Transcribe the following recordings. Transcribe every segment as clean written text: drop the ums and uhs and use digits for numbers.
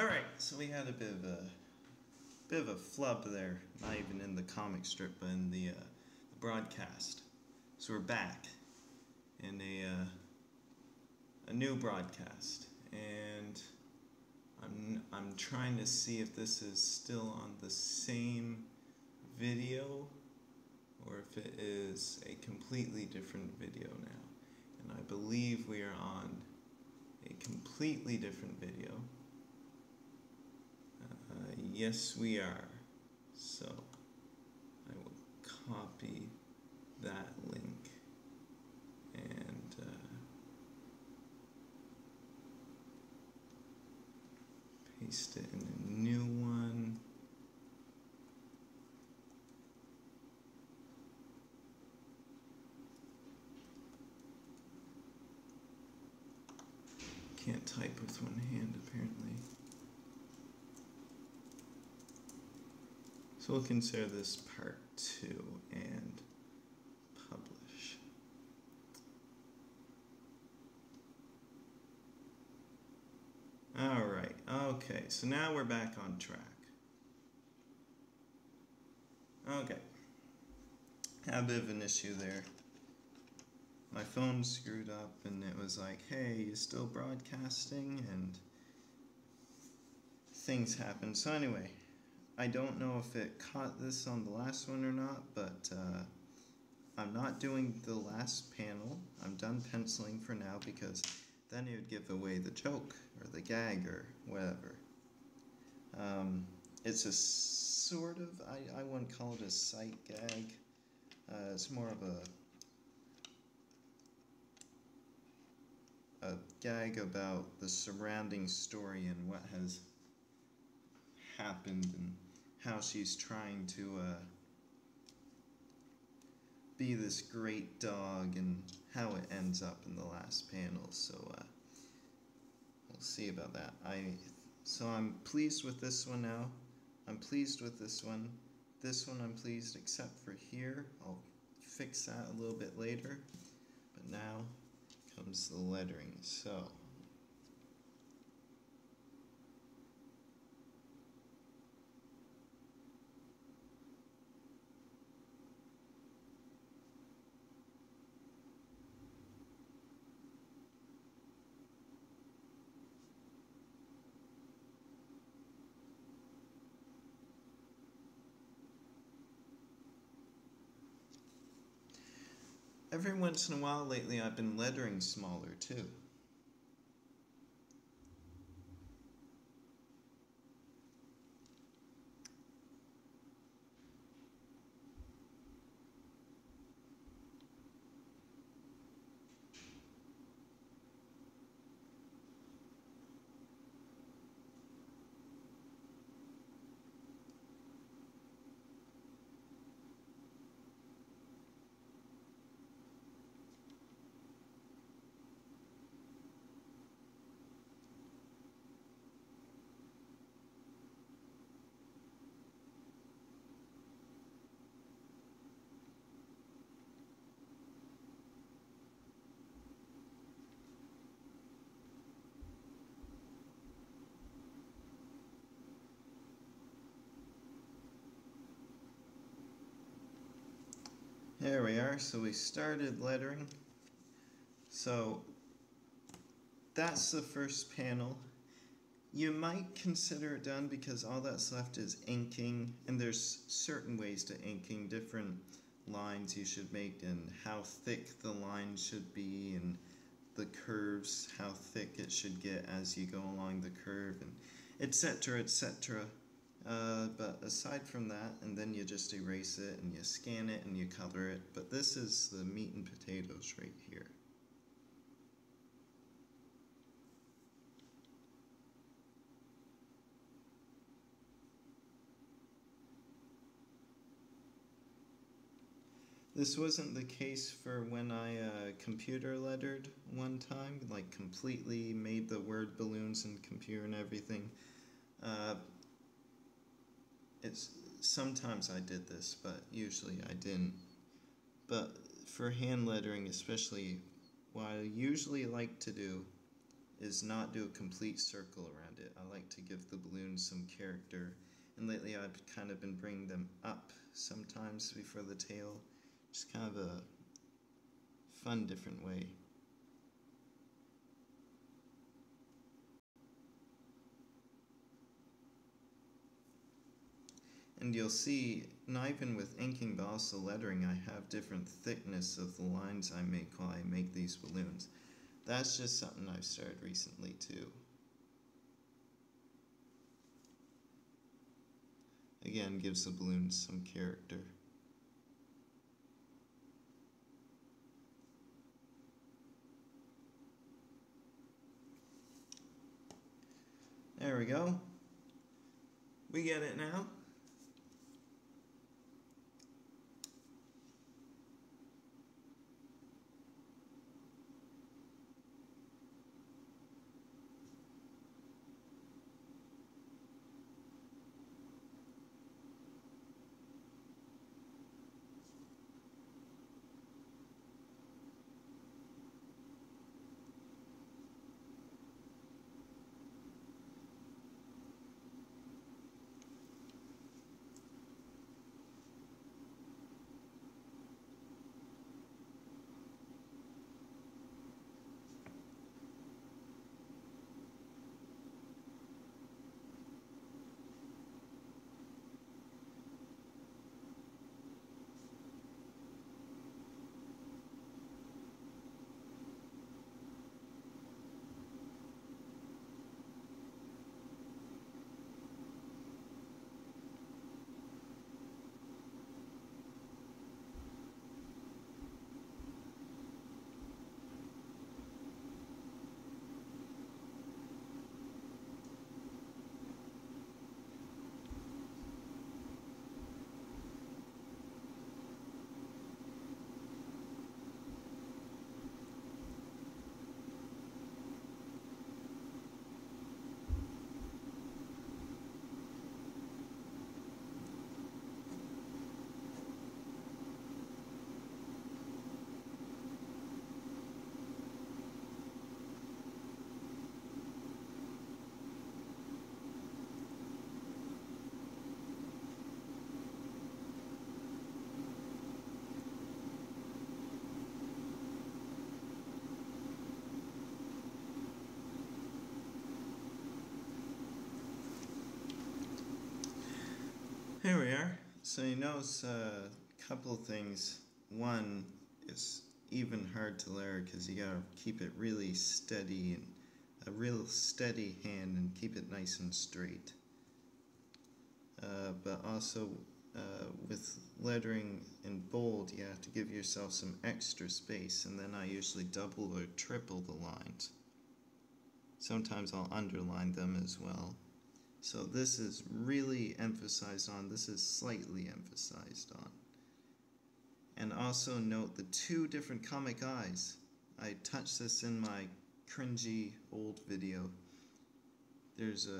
Alright, so we had a bit of a flub there, not even in the comic strip, but in the broadcast. So we're back in a new broadcast, and I'm trying to see if this is still on the same video or if it is a completely different video now. And I believe we are on a completely different video. Yes, we are. So I will copy that link and paste it in a new one. Can't type with one hand apparently. So we'll consider this part 2 and publish. Alright, okay, so now we're back on track. Okay, had a bit of an issue there. My phone screwed up and it was like, hey, you still broadcasting? And things happen. So anyway, I don't know if it caught this on the last one or not, but I'm not doing the last panel. I'm done penciling for now because then it would give away the joke or the gag or whatever. It's a sort of, I wouldn't call it a sight gag. It's more of a gag about the surrounding story and what has happened and how she's trying to be this great dog and how it ends up in the last panel. So we'll see about that. So I'm pleased with this one now. I'm pleased with this one. This one I'm pleased except for here. I'll fix that a little bit later. But now comes the lettering. So every once in a while lately I've been lettering smaller too. There we are, so we started lettering. So that's the first panel. You might consider it done because all that's left is inking, and there's certain ways to inking, different lines you should make and how thick the line should be and the curves, how thick it should get as you go along the curve, and etc, etc. But aside from that, and then you just erase it and you scan it and you color it. But this is the meat and potatoes right here. This wasn't the case for when I computer lettered one time, like completely made the word balloons and computer and everything. Sometimes I did this, but usually I didn't. But for hand lettering especially, what I usually like to do is not do a complete circle around it. I like to give the balloons some character, and lately I've kind of been bringing them up sometimes before the tail. Just kind of a fun, different way. And you'll see, not even with inking but also lettering, I have different thickness of the lines I make while I make these balloons. That's just something I've started recently too. Again, gives the balloons some character. There we go. We get it now. Here we are. So you notice a couple of things. One, it's even hard to layer because you gotta keep it really steady and a real steady hand and keep it nice and straight. But also with lettering in bold, you have to give yourself some extra space, and then I usually double or triple the lines. Sometimes I'll underline them as well. So this is really emphasized on, this is slightly emphasized on. And also note the two different comic eyes. I touched this in my cringy old video. There's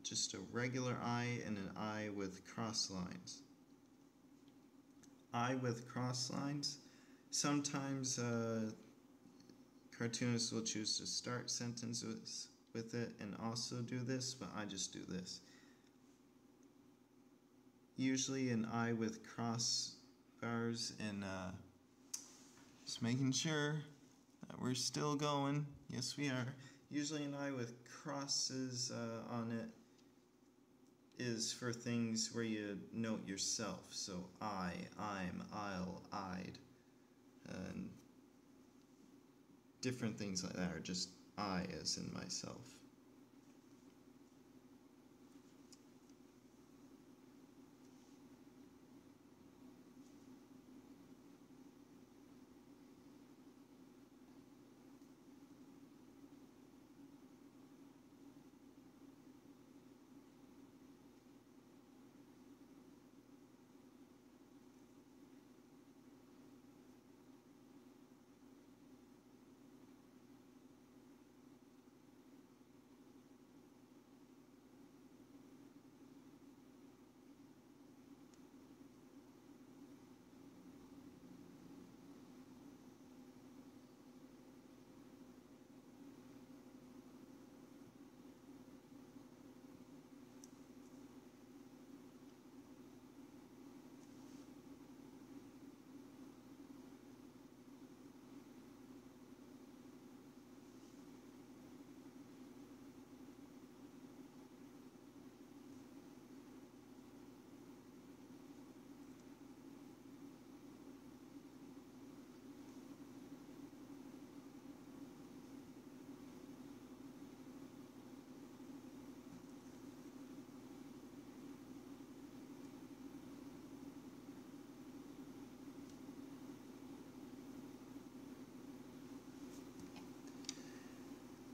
just a regular eye and an eye with cross lines. Eye with cross lines. Sometimes cartoonists will choose to start sentences with it and also do this, but I just do this. Usually an eye with cross bars, and just making sure that we're still going. Yes, we are. Usually an eye with crosses on it is for things where you note yourself. So I, I'm, I'll, I'd, and different things like that are just I as in myself.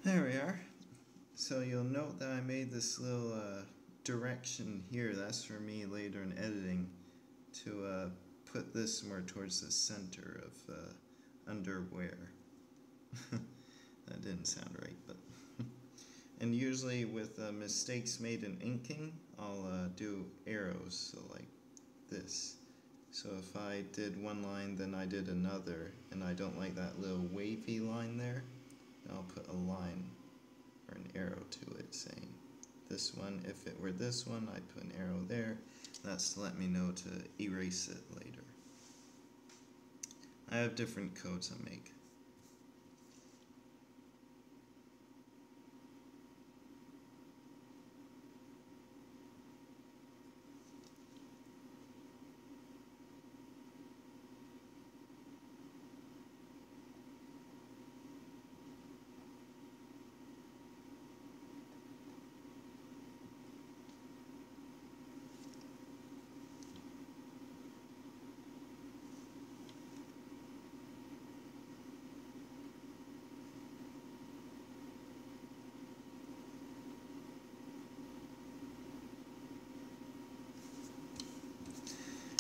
There we are. So you'll note that I made this little direction here. That's for me later in editing to put this more towards the center of underwear. That didn't sound right, but and usually with mistakes made in inking, I'll do arrows, so like this. So if I did one line, then I did another, and I don't like that little wavy line there, I'll put a line or an arrow to it saying this one. If it were this one, I'd put an arrow there. That's to let me know to erase it later. I have different codes I make.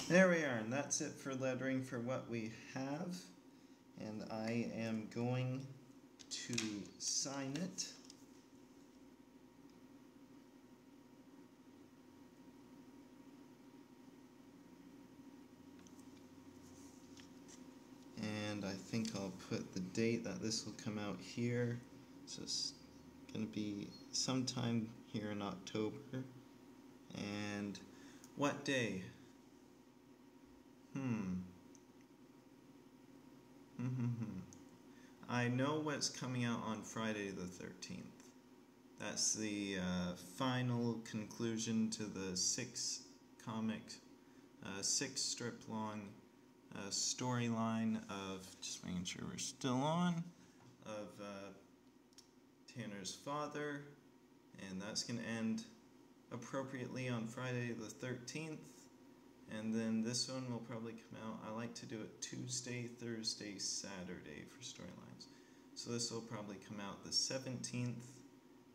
There we are, and that's it for lettering for what we have. And I am going to sign it. And I think I'll put the date that this will come out here. So it's going to be sometime here in October. And what day? I know what's coming out on Friday the 13th. That's the final conclusion to the 6 strip long storyline of, just making sure we're still on, of Tanner's father, and that's going to end appropriately on Friday the 13th. And then this one will probably come out, I like to do it Tuesday, Thursday, Saturday for storylines. So this will probably come out the 17th,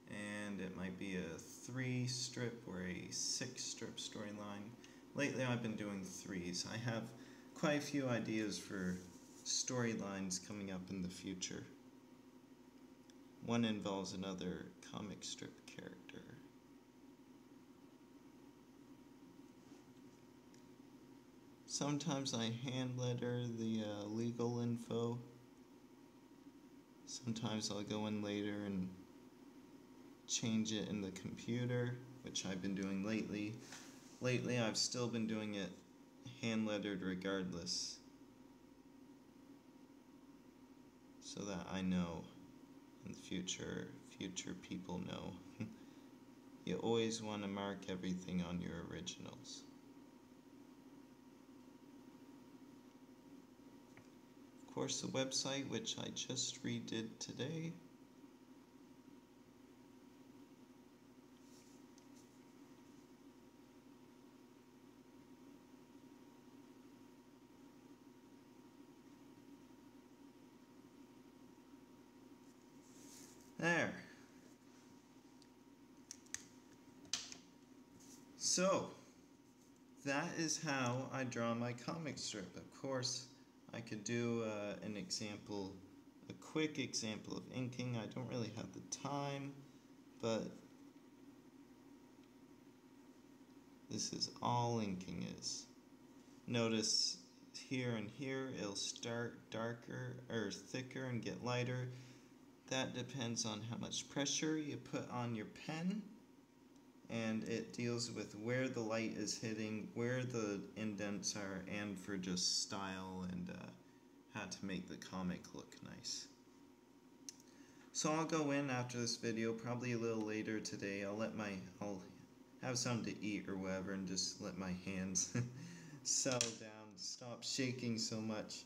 and it might be a 3-strip or a 6-strip storyline. Lately I've been doing 3s. I have quite a few ideas for storylines coming up in the future. One involves another comic strip character. Sometimes I hand letter the legal info. Sometimes I'll go in later and change it in the computer, which I've been doing lately. Lately I've still been doing it hand lettered regardless, so that I know in the future people know. You always want to mark everything on your originals. Of course, the website, which I just redid today. There. So, that is how I draw my comic strip. Of course, I could do an example, a quick example of inking. I don't really have the time, but this is all inking is. Notice here and here it'll start darker or thicker and get lighter. That depends on how much pressure you put on your pen, and it deals with where the light is hitting, where the indents are, and for just style and how to make the comic look nice. So I'll go in after this video, probably a little later today. I'll have something to eat or whatever, and just let my hands settle down, stop shaking so much.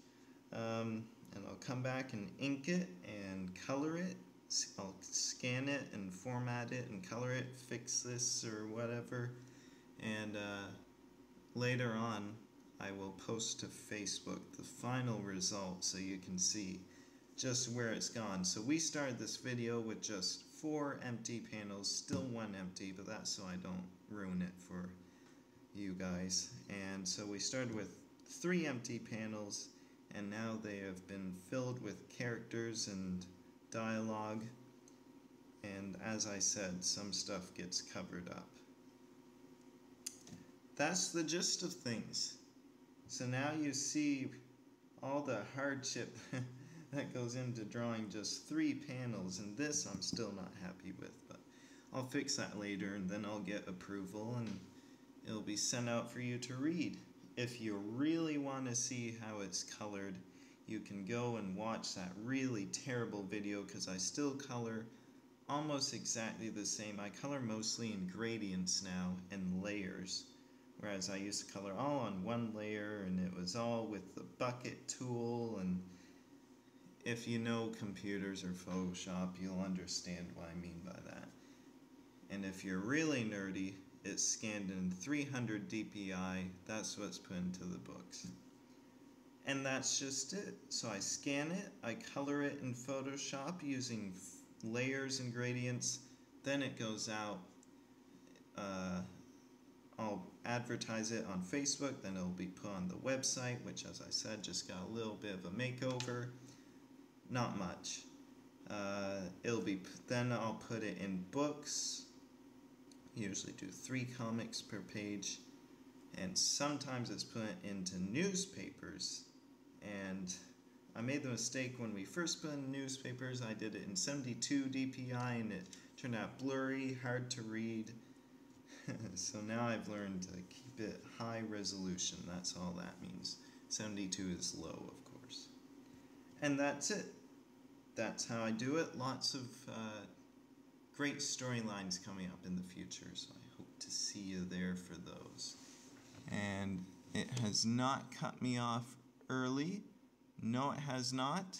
And I'll come back and ink it and color it. I'll scan it and format it and color it, fix this or whatever. And later on, I will post to Facebook the final result so you can see just where it's gone. So we started this video with just 4 empty panels, still 1 empty, but that's so I don't ruin it for you guys. And so we started with 3 empty panels, and now they have been filled with characters and dialogue, and as I said, some stuff gets covered up. That's the gist of things. So now you see all the hardship that goes into drawing just 3 panels, and this I'm still not happy with, but I'll fix that later, and then I'll get approval and it'll be sent out for you to read. If you really want to see how it's colored, you can go and watch that really terrible video, because I still color almost exactly the same. I color mostly in gradients now and layers, whereas I used to color all on 1 layer, and it was all with the bucket tool. And if you know computers or Photoshop, you'll understand what I mean by that. And if you're really nerdy, it's scanned in 300 dpi. That's what's put into the books. And that's just it. So I scan it, I color it in Photoshop using layers and gradients, then it goes out. I'll advertise it on Facebook, then it'll be put on the website, which, as I said, just got a little bit of a makeover. Not much. Then I'll put it in books. Usually do 3 comics per page, and sometimes it's put into newspapers. And I made the mistake when we first put in newspapers. I did it in 72 dpi, and it turned out blurry, hard to read. So now I've learned to keep it high resolution. That's all that means. 72 is low, of course. And that's it. That's how I do it. Lots of great storylines coming up in the future, so I hope to see you there for those. And it has not cut me off early. No, it has not.